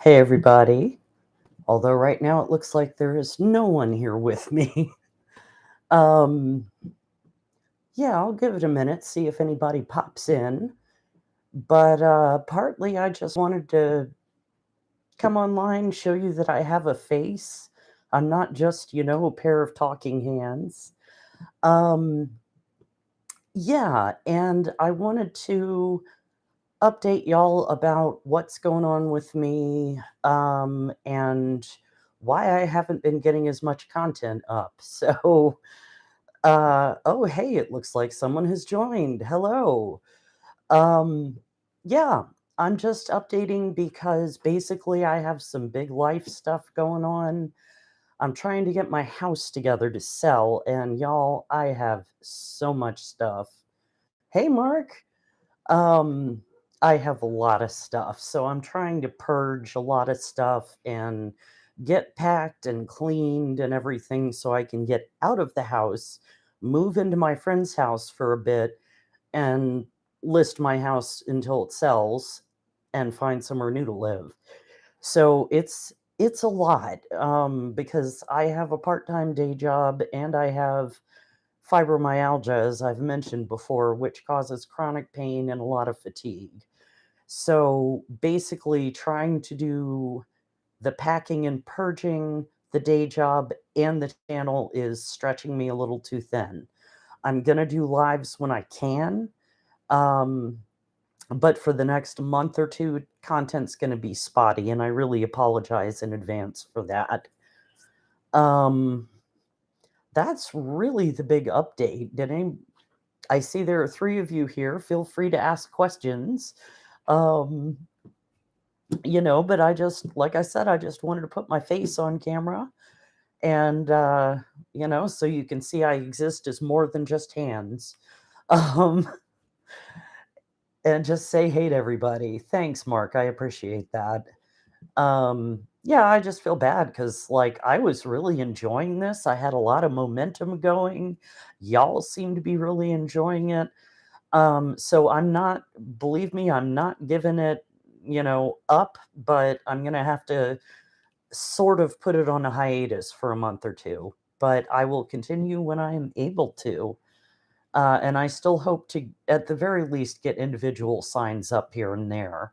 Hey, everybody. Although right now it looks like there is no one here with me. um, yeah, I'll give it a minute, see if anybody pops in. But partly I just wanted to come online, show you that I have a face. I'm not just, a pair of talking hands. Um, yeah, and I wanted to update y'all about what's going on with me and why I haven't been getting as much content up. So, oh, hey, it looks like someone has joined. Hello. Um, yeah, I'm just updating because basically I have some big life stuff going on. I'm trying to get my house together to sell, and y'all, I have so much stuff. Hey, Mark. Um, I have a lot of stuff, so I'm trying to purge a lot of stuff and get packed and cleaned and everything so I can get out of the house, move into my friend's house for a bit, and list my house until it sells and find somewhere new to live. So it's a lot because I have a part-time day job and I have fibromyalgia, as I've mentioned before, which causes chronic pain and a lot of fatigue. So basically, trying to do the packing and purging, the day job, and the channel is stretching me a little too thin. I'm going to do lives when I can. Um, but for the next month or two, content's going to be spotty, and I really apologize in advance for that. Um, that's really the big update. I see there are three of you here. Feel free to ask questions. Um, but I just, like I said, I just wanted to put my face on camera and, so you can see I exist as more than just hands. Um, and just say hey to everybody. Thanks, Mark. I appreciate that. Yeah, I just feel bad because, like, I was really enjoying this. I had a lot of momentum going. Y'all seem to be really enjoying it. So I'm not, believe me, I'm not giving it, up, but I'm going to have to sort of put it on a hiatus for a month or two. But I will continue when I am able to. And I still hope to, at the very least, get individual signs up here and there.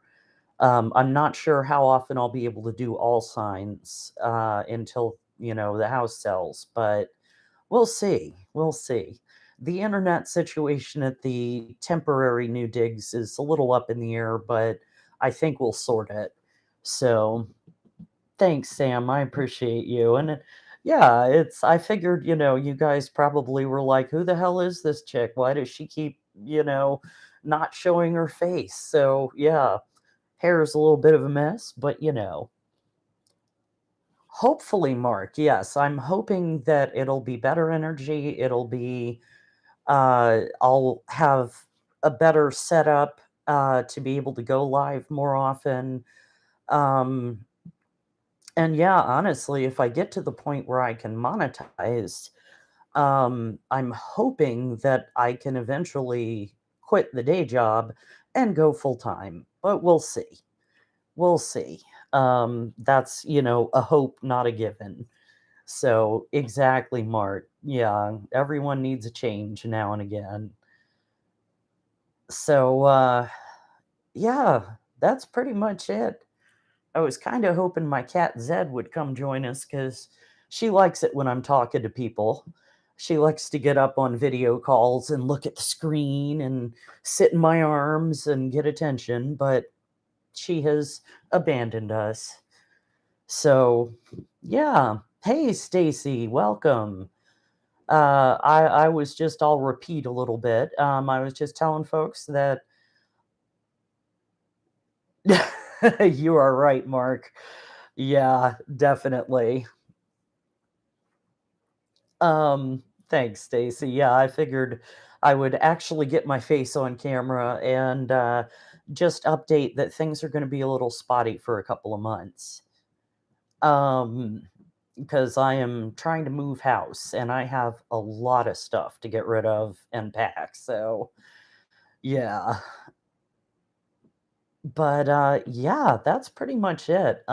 I'm not sure how often I'll be able to do all signs until, the house sells, but we'll see. We'll see. The internet situation at the temporary new digs is a little up in the air, but I think we'll sort it. So thanks, Sam. I appreciate you. And yeah, I figured, you guys probably were like, who the hell is this chick? Why does she keep, not showing her face? So yeah, hair is a little bit of a mess, but hopefully, Mark, yes, I'm hoping that it'll be better energy. I'll have a better setup to be able to go live more often. Um, and yeah, honestly, if I get to the point where I can monetize, I'm hoping that I can eventually quit the day job and go full time, but we'll see. We'll see. That's, a hope, not a given. So, exactly, Mark. Yeah, everyone needs a change now and again. So, yeah, that's pretty much it. I was kind of hoping my cat Zed would come join us because she likes it when I'm talking to people. She likes to get up on video calls and look at the screen and sit in my arms and get attention, but she has abandoned us. So, yeah. Hey, Stacy, welcome. I was just, I'll repeat a little bit. I was just telling folks that you are right, Mark. Yeah, definitely. Thanks, Stacy. Yeah, I figured I would actually get my face on camera and just update that things are going to be a little spotty for a couple of months. Um, because I am trying to move house and I have a lot of stuff to get rid of and pack. So, yeah. But, yeah, that's pretty much it.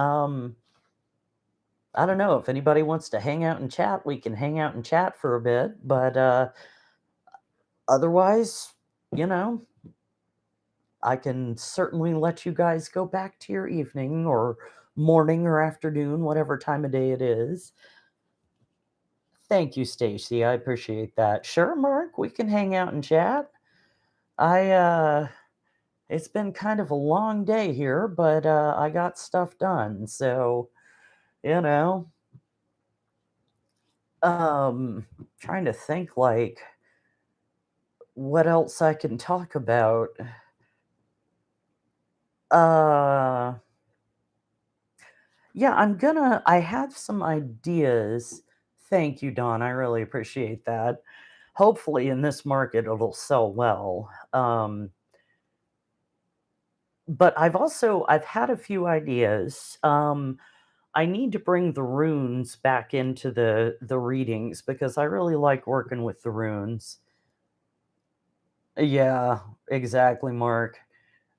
I don't know if anybody wants to hang out and chat, we can hang out and chat for a bit, but, otherwise, you know, I can certainly let you guys go back to your evening or morning or afternoon, whatever time of day it is. Thank you, Stacy. I appreciate that. Sure, Mark, we can hang out and chat. I it's been kind of a long day here, but I got stuff done. So, you know, trying to think like what else I can talk about. Uh Yeah, I have some ideas. Thank you, Don. I really appreciate that. Hopefully, in this market, it'll sell well. But I've had a few ideas. I need to bring the runes back into the readings because I really like working with the runes. Yeah, exactly, Mark.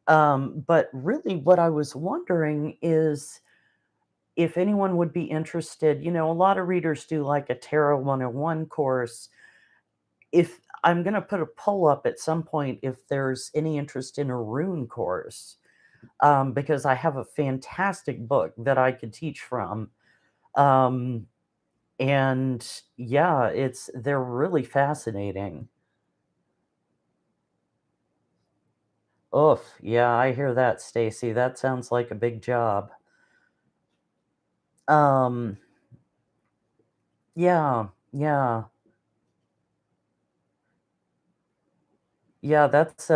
But really, what I was wondering is if anyone would be interested, a lot of readers do like a Tarot 101 course. If I'm going to put a poll up at some point if there's any interest in a rune course, because I have a fantastic book that I could teach from. Um, and yeah, they're really fascinating. Oof, yeah, I hear that, Stacy. That sounds like a big job. Um, yeah, yeah. Yeah, that's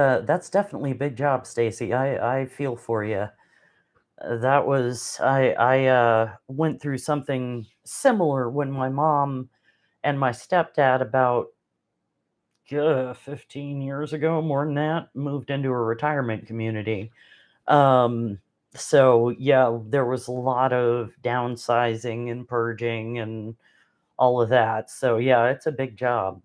definitely a big job, Stacy. I feel for you. That was I went through something similar when my mom and my stepdad about 15 years ago, more than that, moved into a retirement community. Um, so yeah, there was a lot of downsizing and purging and all of that. So yeah, it's a big job.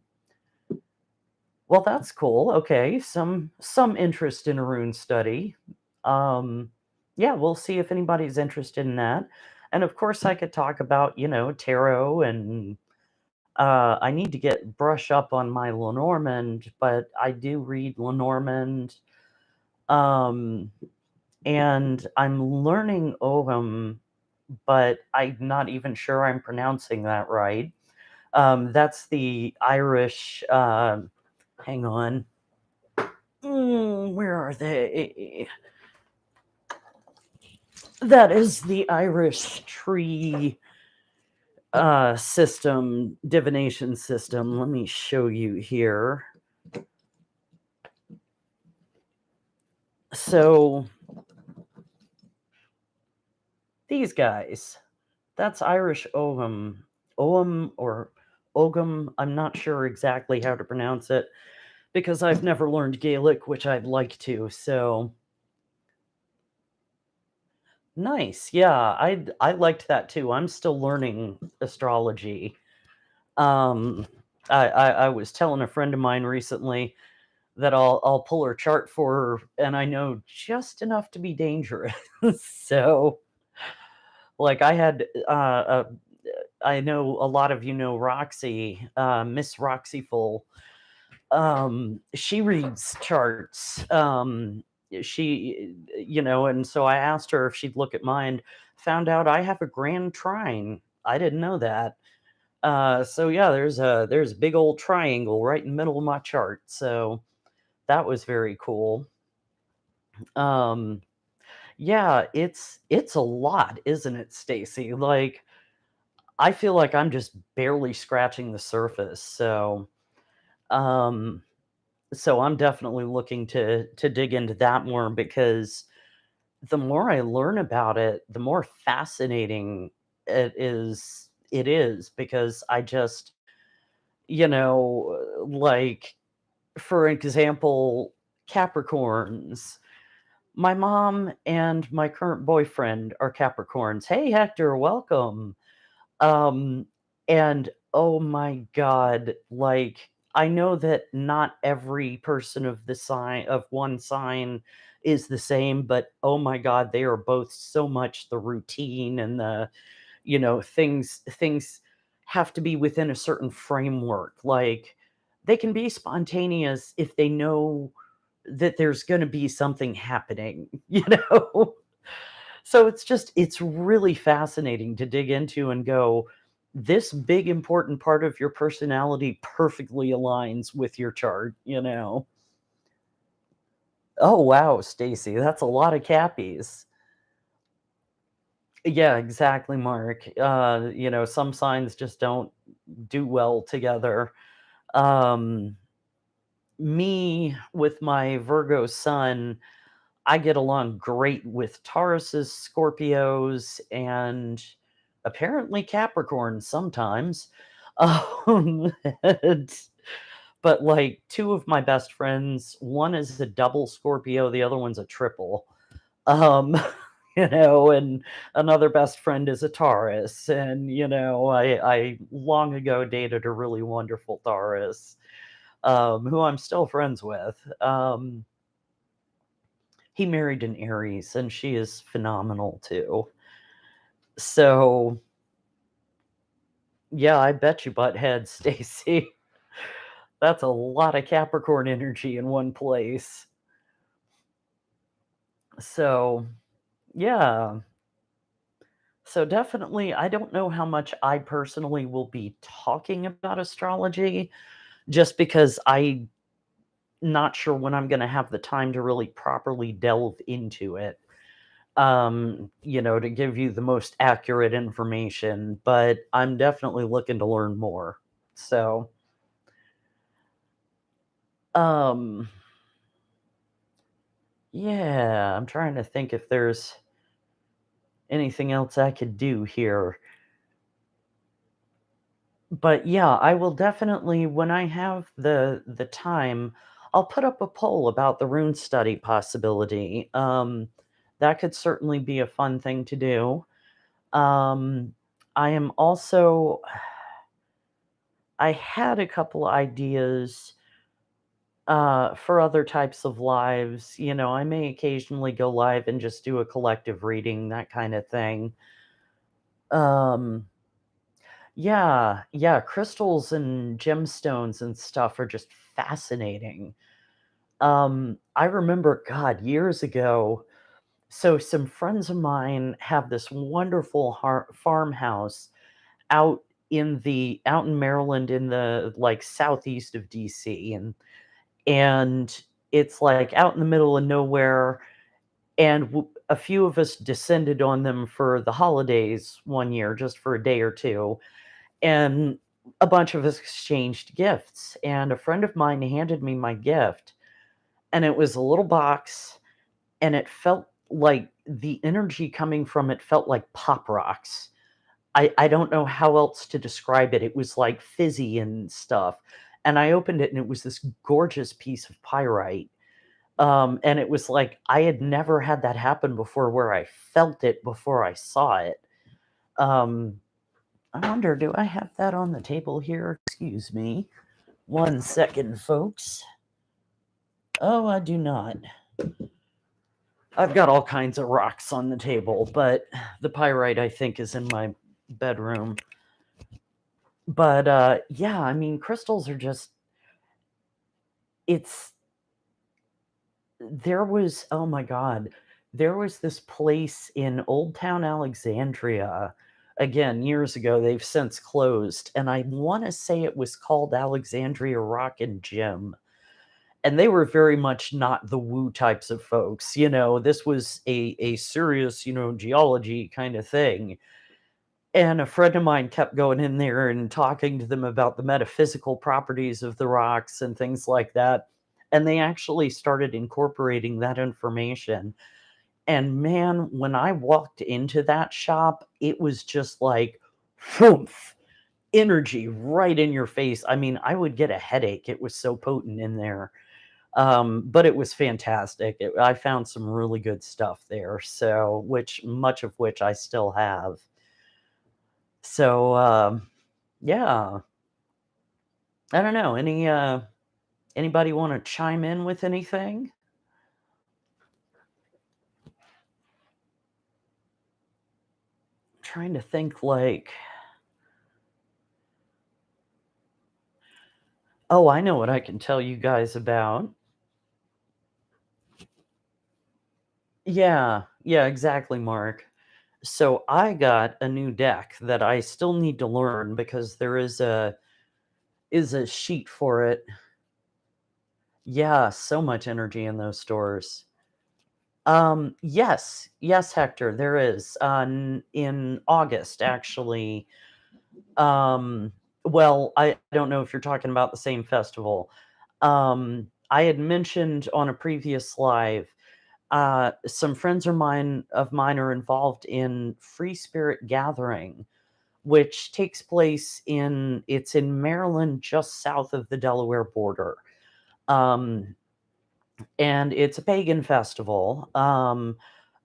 Well, that's cool. Okay, some interest in a rune study. Um, yeah, we'll see if anybody's interested in that. And of course, I could talk about tarot and I need to get brush up on my Lenormand, but I do read Lenormand. Um, and I'm learning Ogham, but I'm not even sure I'm pronouncing that right. That's the Irish. Hang on. Where are they? That is the Irish tree system, divination system. Let me show you here. So these guys, that's Irish Ogham. Ogham or Ogham, I'm not sure exactly how to pronounce it because I've never learned Gaelic, which I'd like to. So nice. Yeah, I liked that too. I'm still learning astrology. Um, I was telling a friend of mine recently that I'll pull her chart for her, and I know just enough to be dangerous. So, like, I know a lot of you know Roxy, Miss Roxy Full. She reads charts. And so I asked her if she'd look at mine. Found out I have a grand trine. I didn't know that. So yeah, there's a big old triangle right in the middle of my chart. So that was very cool. Um, yeah, it's a lot, isn't it, Stacy? Like I feel like I'm just barely scratching the surface. Um, so I'm definitely looking to dig into that more because the more I learn about it, the more fascinating it is because I just, like for example, Capricorns. My mom and my current boyfriend are Capricorns. Hey, Hector, welcome. Um, and oh my God, like I know that not every person of one sign is the same, but oh my god, they are both so much the routine and the, things have to be within a certain framework. Like, they can be spontaneous if they know that there's gonna be something happening, you know? So it's really fascinating to dig into and go, this big important part of your personality perfectly aligns with your chart, you know? Oh, wow, Stacy, that's a lot of cappies. Yeah, exactly, Mark. Some signs just don't do well together. Um, Me with my Virgo sun, I get along great with Tauruses, Scorpios, and apparently Capricorns sometimes. Um, and- but like two of my best friends, one is a double Scorpio, the other one's a triple. Um, and another best friend is a Taurus. And, I long ago dated a really wonderful Taurus, who I'm still friends with. He married an Aries, and she is phenomenal too. So, yeah, I bet you butt heads, Stacy. That's a lot of Capricorn energy in one place. So, yeah. So definitely, I don't know how much I personally will be talking about astrology, just because I'm not sure when I'm going to have the time to really properly delve into it. To give you the most accurate information, but I'm definitely looking to learn more. So, um, yeah, I'm trying to think if there's anything else I could do here. But yeah, I will definitely, when I have the time, I'll put up a poll about the rune study possibility. That could certainly be a fun thing to do. Um, I am also I had a couple ideas for other types of lives. I may occasionally go live and just do a collective reading, that kind of thing. Um, yeah, yeah, crystals and gemstones and stuff are just fascinating. I remember, God, years ago. So some friends of mine have this wonderful farmhouse out out in Maryland, in the like southeast of DC, and it's like out in the middle of nowhere. And a few of us descended on them for the holidays one year, just for a day or two, and a bunch of us exchanged gifts. And a friend of mine handed me my gift, and it was a little box, and it felt like the energy coming from it felt like pop rocks. I don't know how else to describe it. It was like fizzy and stuff. And I opened it, and it was this gorgeous piece of pyrite. And it was like I had never had that happen before, where I felt it before I saw it. Um, I wonder, do I have that on the table here? Excuse me. One second, folks. Oh, I do not. I've got all kinds of rocks on the table, but the pyrite, I think, is in my bedroom. But yeah, I mean, crystals are just, it's, oh my God, there was this place in Old Town Alexandria. Again, years ago, they've since closed. And I want to say it was called Alexandria Rock and Gem. And they were very much not the woo types of folks. This was a serious, geology kind of thing. And a friend of mine kept going in there and talking to them about the metaphysical properties of the rocks and things like that. And they actually started incorporating that information. And man, when I walked into that shop, it was just like, whoomph, energy right in your face. I mean, I would get a headache. It was so potent in there. But it was fantastic. I found some really good stuff there. So, much of which I still have. So, yeah. I don't know. Anybody want to chime in with anything? Trying to think like, oh, I know what I can tell you guys about. Yeah, yeah, exactly, Mark. So I got a new deck that I still need to learn because there is a sheet for it. Yeah, so much energy in those stores. Yes, yes, Hector, there is. In August, actually. Um, well, I don't know if you're talking about the same festival. I had mentioned on a previous live, some friends of mine are involved in Free Spirit Gathering, which takes place it's in Maryland, just south of the Delaware border. Um, and it's a pagan festival.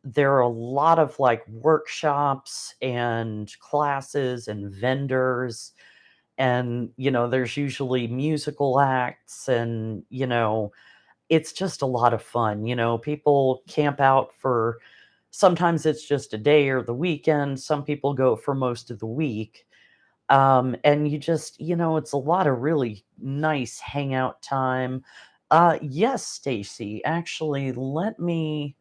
There are a lot of like workshops and classes and vendors, and there's usually musical acts, and it's just a lot of fun. People camp out for, sometimes it's just a day or the weekend, some people go for most of the week. And you just, it's a lot of really nice hangout time. Yes, Stacy, actually, let me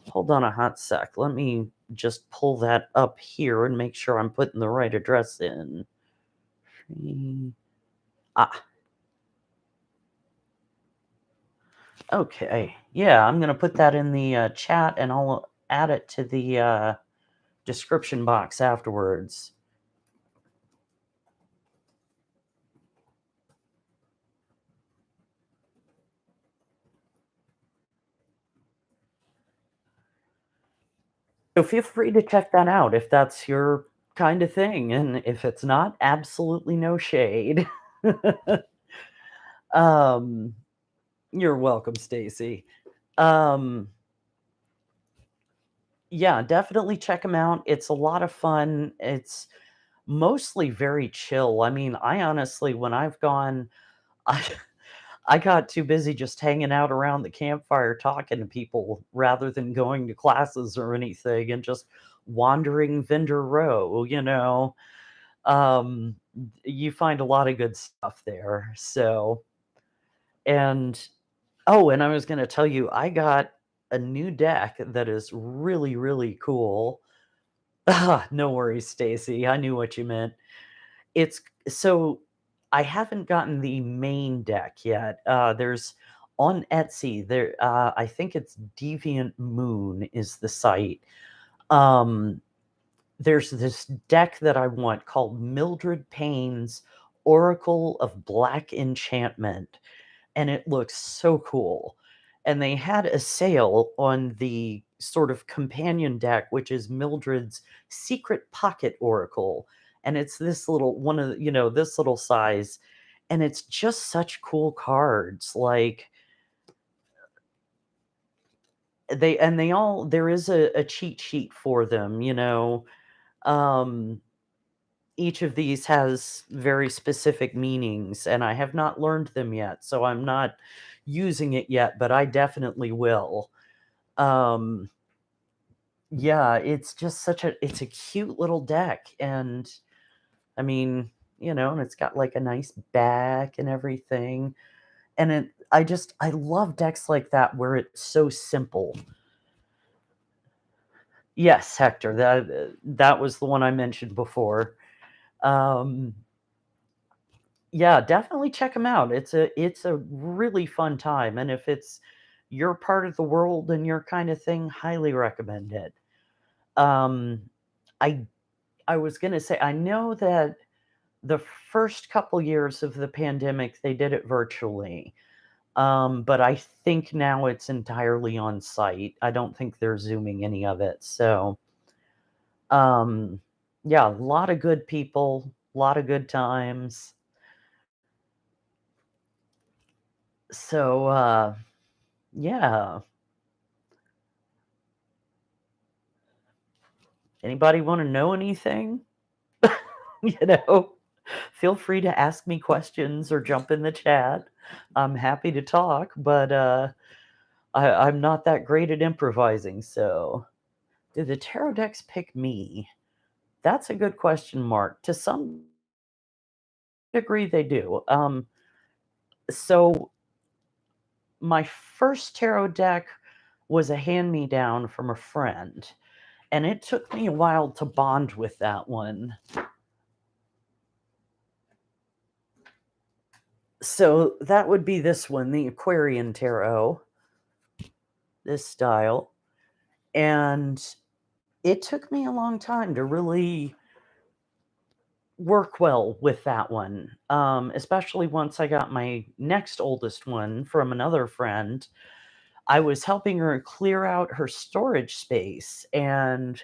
hold on a hot sec. Let me just pull that up here and make sure I'm putting the right address in. Mm, Ah, okay. Yeah, I'm gonna put that in the chat, and I'll add it to the description box afterwards. So feel free to check that out if that's your kind of thing, and if it's not, absolutely no shade. um, you're welcome, Stacy. Um, yeah, definitely check them out. It's a lot of fun. It's mostly very chill. I mean, I honestly, when I've gone, I I got too busy just hanging out around the campfire talking to people rather than going to classes or anything, and just wandering vendor row. Um, you find a lot of good stuff there. So, and oh, and I was going to tell you, I got a new deck that is really, really cool. No worries, Stacy. I knew what you meant. It's so I haven't gotten the main deck yet. There's on Etsy there. I think it's Deviant Moon is the site. Um, there's this deck that I want called Mildred Payne's Oracle of Black Enchantment, and it looks so cool. And they had a sale on the sort of companion deck, which is Mildred's Secret Pocket Oracle. And it's this little one of this little size. And it's just such cool cards. Like they all, there is a cheat sheet for them. Um, each of these has very specific meanings, and I have not learned them yet, so I'm not using it yet, but I definitely will. Um, yeah, it's just it's a cute little deck, and I mean, and it's got like a nice back and everything. And I love decks like that where it's so simple. Yes, Hector, that was the one I mentioned before. Um, Yeah, definitely check them out. It's a really fun time, and if it's your part of the world and your kind of thing, highly recommend it. Um, I I was gonna say, I know that the first couple years of the pandemic, they did it virtually, but I think now it's entirely on site. I don't think they're Zooming any of it. So, um, yeah, a lot of good people, a lot of good times. So, yeah. Anybody wanna know anything? You know? Feel free to ask me questions or jump in the chat. I'm happy to talk, but I'm not that great at improvising. So, do the tarot decks pick me? That's a good question, Mark. To some degree, they do. So, my first tarot deck was a hand me down from a friend, and it took me a while to bond with that one. So that would be this one, the Aquarian Tarot, this style. And it took me a long time to really work well with that one, especially once I got my next oldest one from another friend. I was helping her clear out her storage space, and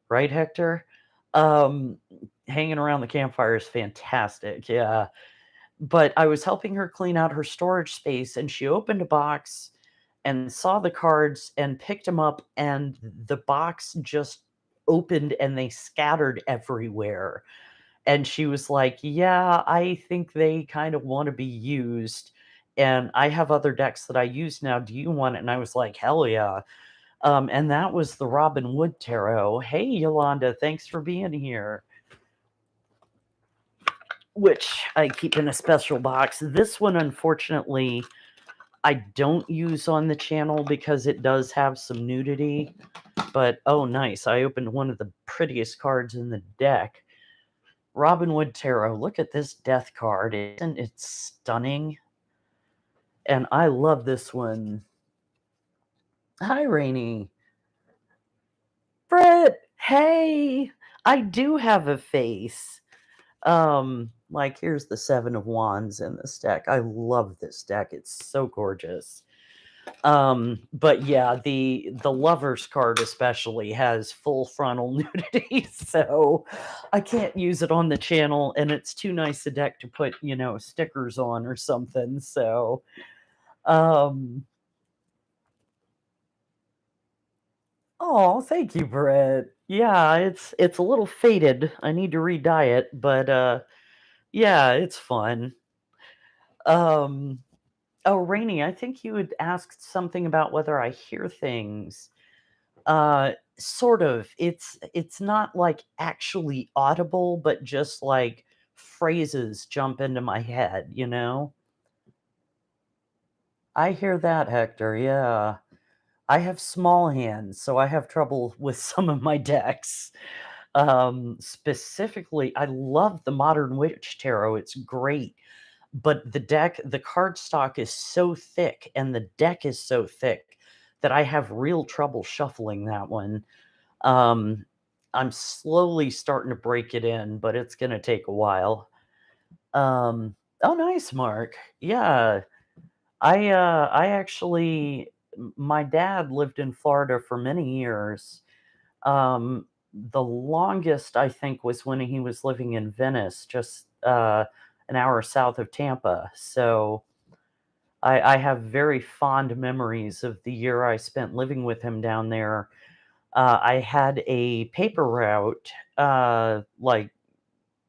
right, Hector? Um, Hanging around the campfire is fantastic. Yeah. But I was helping her clean out her storage space, and she opened a box and saw the cards and picked them up, and the box just opened and they scattered everywhere. And she was like, "Yeah, I think they kind of want to be used. And I have other decks that I use now. Do you want it?" And I was like, "Hell yeah." And that was the Robin Wood Tarot. Hey, Yolanda, thanks for being here. Which I keep in a special box. This one, unfortunately, I don't use on the channel because it does have some nudity. But oh, nice. I opened one of the prettiest cards in the deck. Robin Wood Tarot. Look at this death card. Isn't it stunning? And I love this one. Hi, Rainy. Brett, hey! I do have a face. Like here's the Seven of Wands in this deck. I love this deck. It's so gorgeous. But yeah, the lovers card especially has full frontal nudity, so I can't use it on the channel, and it's too nice a deck to put, stickers on or something. So, um, oh, thank you, Brett. Yeah, it's a little faded. I need to re-dye it, but yeah, it's fun. Um, oh, Rainy, I think you had asked something about whether I hear things. Sort of. It's not like actually audible, but just like phrases jump into my head, you know? I hear that, Hector. Yeah. I have small hands, so I have trouble with some of my decks. Specifically, I love the Modern Witch Tarot. It's great. But the card stock is so thick and the deck is so thick that I have real trouble shuffling that one. Um, I'm slowly starting to break it in, but it's gonna take a while. Oh, nice, Mark. Yeah, I actually, my dad lived in Florida for many years. The longest I think was when he was living in Venice, just an hour south of Tampa. So I have very fond memories of the year I spent living with him down there. I had a paper route, like,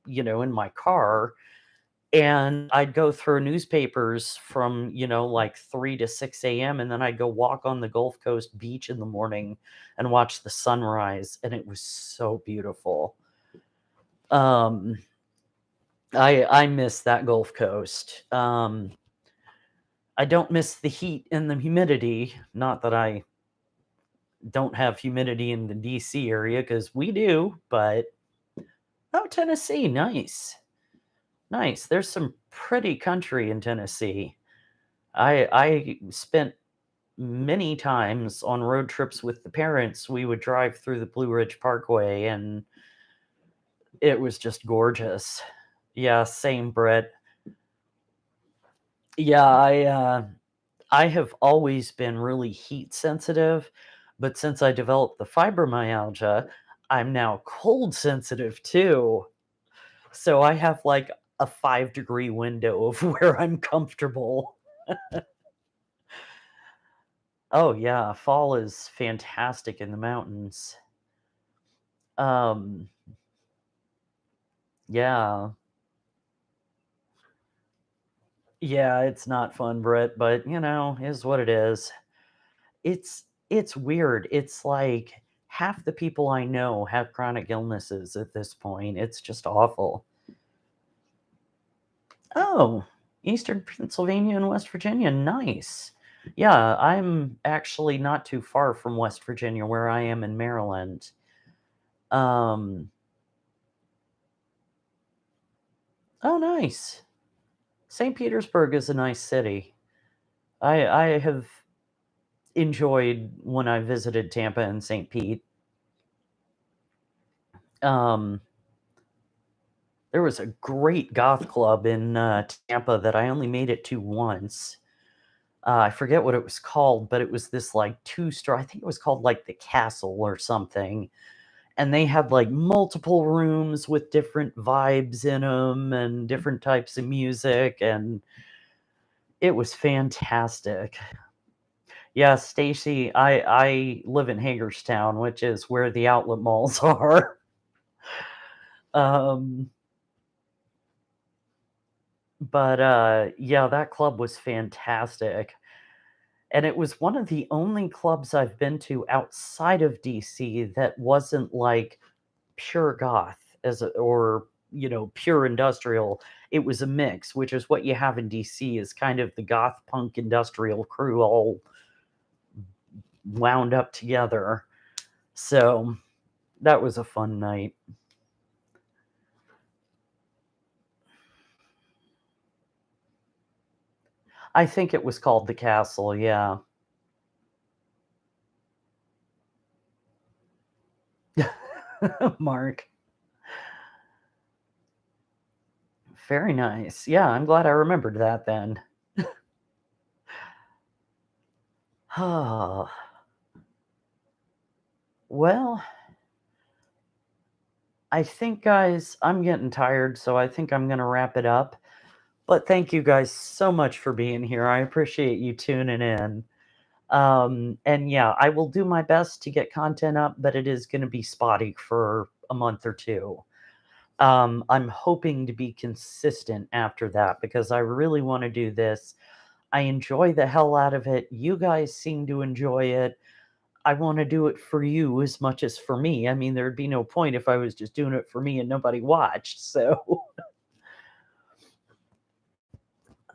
in my car, and I'd go through newspapers from, like 3 to 6 a.m., and then I'd go walk on the Gulf Coast beach in the morning and watch the sunrise, and it was so beautiful. Um, I miss that Gulf Coast. I don't miss the heat and the humidity. Not that I don't have humidity in the DC area, because we do, but oh, Tennessee, nice. Nice. There's some pretty country in Tennessee. I spent many times on road trips with the parents. We would drive through the Blue Ridge Parkway, and it was just gorgeous. Yeah, same, Brett. Yeah, I have always been really heat sensitive, but since I developed the fibromyalgia, I'm now cold sensitive too. So I have like a 5-degree window of where I'm comfortable. Oh yeah, fall is fantastic in the mountains. Um, yeah. Yeah, it's not fun, Brett, but is what it is. It's weird. It's like half the people I know have chronic illnesses at this point. It's just awful. Oh, Eastern Pennsylvania and West Virginia. Nice. Yeah, I'm actually not too far from West Virginia where I am in Maryland. Um, oh, nice. St. Petersburg is a nice city. I have enjoyed when I visited Tampa and St. Pete. Um, there was a great goth club in Tampa that I only made it to once. I forget what it was called, but it was this like two-star. I think it was called like the Castle or something. And they had like multiple rooms with different vibes in them and different types of music, and it was fantastic. Yeah, Stacy, I live in Hagerstown, which is where the outlet malls are. Um, but yeah, that club was fantastic. And it was one of the only clubs I've been to outside of DC that wasn't like pure goth or pure industrial. It was a mix, which is what you have in DC is kind of the goth punk industrial crew all wound up together. So that was a fun night. I think it was called the Castle, yeah. Mark. Very nice. Yeah, I'm glad I remembered that then. Well, I think, guys, I'm getting tired, so I think I'm going to wrap it up. But thank you guys so much for being here. I appreciate you tuning in. And yeah, I will do my best to get content up, but it is going to be spotty for a month or two. I'm hoping to be consistent after that because I really want to do this. I enjoy the hell out of it. You guys seem to enjoy it. I want to do it for you as much as for me. I mean, there'd be no point if I was just doing it for me and nobody watched. So,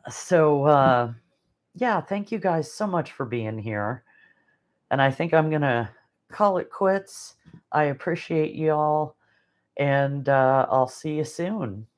so yeah, thank you guys so much for being here. And I think I'm gonna call it quits. I appreciate y'all, and I'll see you soon.